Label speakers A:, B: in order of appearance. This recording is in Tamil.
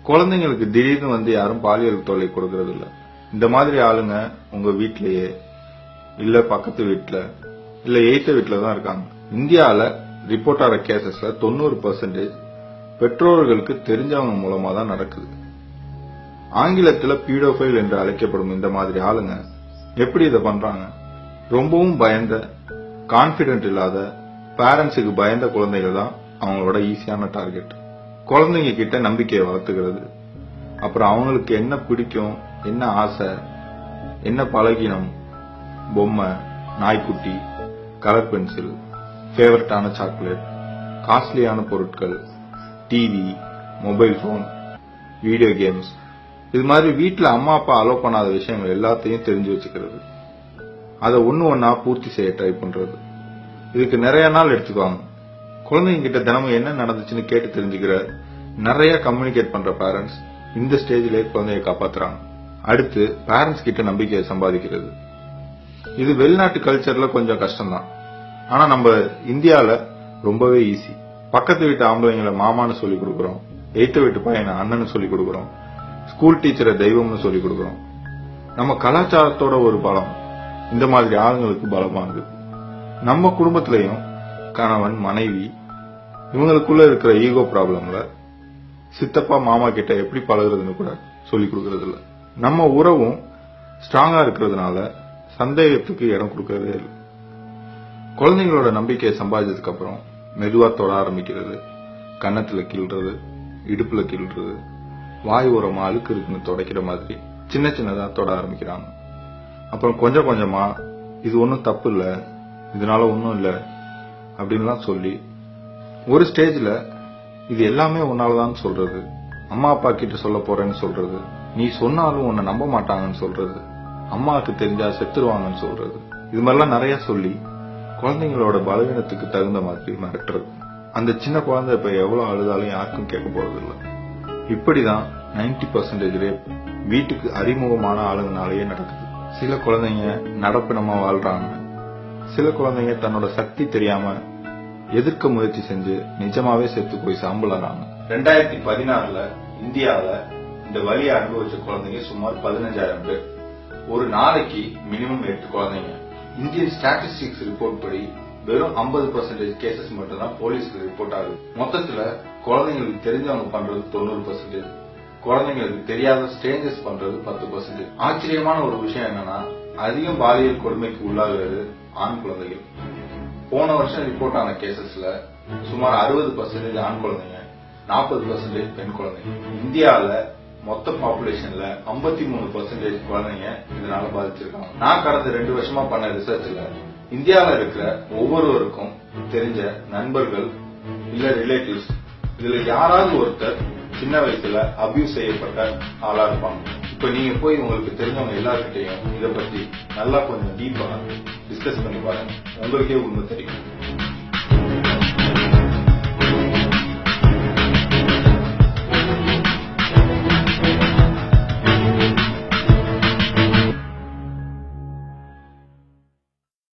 A: குழந்தைங்களுக்கு திடீர்னு வந்து யாரும் பாலியல் தொல்லை கொடுக்கறது இல்ல. இந்த மாதிரி ஆளுங்க உங்க வீட்லயே இல்ல பக்கத்து வீட்டுல இல்ல எய்த்த வீட்டுல தான் இருக்காங்க. இந்தியால ரிப்போர்ட் ஆகிற கேசஸ்ல 90% பெற்றோர்களுக்கு தெரிஞ்சவங்க மூலமா தான் நடக்குது. ஆங்கிலத்துல பீடோஃபைல் என்று அழைக்கப்படும் இந்த மாதிரி ஆளுங்க எப்படி இதை பண்றாங்க? ரொம்பவும் பயந்த, கான்பிடென்ட் இல்லாத, பேரண்ட்ஸுக்கு பயந்த குழந்தைகள் தான் அவங்களோட ஈஸியான டார்கெட். குழந்தைங்க கிட்ட நம்பிக்கையை வளர்த்துக்கிறது, அப்புறம் அவங்களுக்கு என்ன பிடிக்கும், என்ன ஆசை, என்ன பழகினம், பொம்மை, நாய்க்குட்டி, கலர் பென்சில், ஃபேவரட்டான சாக்லேட், காஸ்ட்லியான பொருட்கள், TV, mobile phone, video games, இது மாதிரி வீட்டுல அம்மா அப்பா அலோவ் பண்ணாத விஷயங்கள் எல்லாத்தையும் தெரிஞ்சு வச்சுக்கிறது. அதை ஒண்ணு ஒன்னா பூர்த்தி செய்ய ட்ரை பண்றது. இதுக்கு நிறைய நாள் எடுத்துக்குவாங்க. குழந்தைங்க கிட்ட தினமும் என்ன நடந்துச்சுன்னு கேட்டு தெரிஞ்சுக்கிற, நிறைய கம்யூனிகேட் பண்ற பேரண்ட்ஸ் இந்த ஸ்டேஜ்லயே குழந்தைய காப்பாத்துறாங்க. அடுத்து பேரண்ட்ஸ் கிட்ட நம்பிக்கையை சம்பாதிக்கிறது. இது வெளிநாட்டு கல்ச்சர்ல கொஞ்சம் கஷ்டம்தான். ஆனா நம்ம இந்தியால ரொம்பவே ஈஸி. பக்கத்து வீட்டு ஆம்பளைங்களை மாமான்னு சொல்லி கொடுக்கறோம், எய்த்த வீட்டு பையனை அண்ணன்னு சொல்லி கொடுக்கறோம், ஸ்கூல் டீச்சரை தெய்வம்னு சொல்லி கொடுக்கறோம். நம்ம கலாச்சாரத்தோட ஒரு பலம் இந்த மாதிரி ஆளுங்களுக்கு பலமாகுது. நம்ம குடும்பத்திலையும் கணவன், மனைவி இவங்களுக்குள்ள இருக்கிற ஈகோ ப்ராப்ளம்ல சித்தப்பா மாமா கிட்ட எப்படி பழகுறதுன்னு கூட சொல்லி கொடுக்கறது இல்ல. நம்ம உறவும் ஸ்ட்ராங்கா இருக்கிறதுனால சந்தேகத்துக்கு இடம் கொடுக்கறதே இல்லை. குழந்தைங்களோட நம்பிக்கையை சம்பாதிச்சதுக்கு அப்புறம் மெதுவா தொட ஆரம்பிக்கிறது, கன்னத்துல கிள்றது, இடுப்புல கிள்றது, வாய் ஓரமா அழுக்கு இருக்குன்னு தொடக்கிற மாதிரி சின்ன சின்னதா தொட ஆரம்பிக்கிறாங்க. அப்புறம் கொஞ்சம் கொஞ்சமா இது ஒன்னும் தப்பு இல்ல, இதனால ஒன்னும் இல்ல அப்படின்லாம் சொல்லி ஒரு ஸ்டேஜ்ல இது எல்லாமே உன்னாலதான் சொல்றது, அம்மா அப்பா கிட்ட சொல்ல போறேன்னு சொல்றது, நீ சொன்னாலும் உன்னை நம்ப மாட்டாங்கன்னு சொல்றது, அம்மாவுக்கு தெரிஞ்சா செத்துருவாங்கன்னு சொல்றது, இது மாதிரிலாம் நிறைய சொல்லி குழந்தைங்களோட பலவீனத்துக்கு தகுந்த மாதிரி மிரட்டுறது. அந்த சின்ன குழந்தை இப்ப எவ்வளவு அழுதாலும் யாருக்கும் கேட்க போறது இல்ல. இப்படிதான் 90% ரேப் வீட்டுக்கு அறிமுகமான ஆளுங்கனாலேயே நடக்குது. சில குழந்தைங்க நடப்பினமா வாழ்றாங்க, சில குழந்தைங்க தன்னோட சக்தி தெரியாம எதிர்க்க முயற்சி செஞ்சு நிஜமாவே செத்து போய் சாம்பலாறாங்க. 2016 இந்தியாவில இந்த வலியை அனுபவிச்ச குழந்தைங்க சுமார் 15,000 பேர். ஒரு நாளைக்கு மினிமம் 8 குழந்தைங்க. இந்தியன் ஸ்டாட்டிஸ்டிக்ஸ் ரிப்போர்ட் படி வெறும் 50% கேசஸ் மட்டும் தான் போலீஸ்க்கு ரிப்போர்ட் ஆகுது. மொத்தத்துல குழந்தைங்களுக்கு தெரிஞ்சவங்க பண்றது 90%, குழந்தைங்களுக்கு தெரியாத ஸ்ட்ரேஞ்சர்ஸ் பண்றது 10%. ஆச்சரியமான ஒரு விஷயம் என்னன்னா, அதிகம் பாலியல் கொடுமைக்கு உள்ளாகிறது ஆண் குழந்தைகள். போன வருஷம் ரிப்போர்ட் ஆன கேசஸ்ல சுமார் 60% ஆண் குழந்தைங்க, 40% பெண் குழந்தைங்க. இந்தியாவில மொத்த பாப்புலேஷன்ல 53% குழந்தைங்க இதனால பாதிச்சிருக்காங்க. நான் கடந்த 2 வருஷமா பண்ண ரிசர்ச்ல இந்தியாவில இருக்கிற ஒவ்வொருவருக்கும் தெரிஞ்ச நண்பர்கள் இல்ல ரிலேட்டிவ்ஸ் இதுல யாராவது ஒருத்தர் சின்ன வயசுல அபியூஸ் செய்யப்பட்ட ஆளா இருப்பாங்க. இப்ப நீங்க போய் உங்களுக்கு தெரிஞ்சவங்க எல்லார்கிட்டையும் இதை பத்தி நல்லா கொஞ்சம் டீப்பா டிஸ்கஸ் பண்ணி பாருங்க, உங்களுக்கே உண்மை தெரியும்.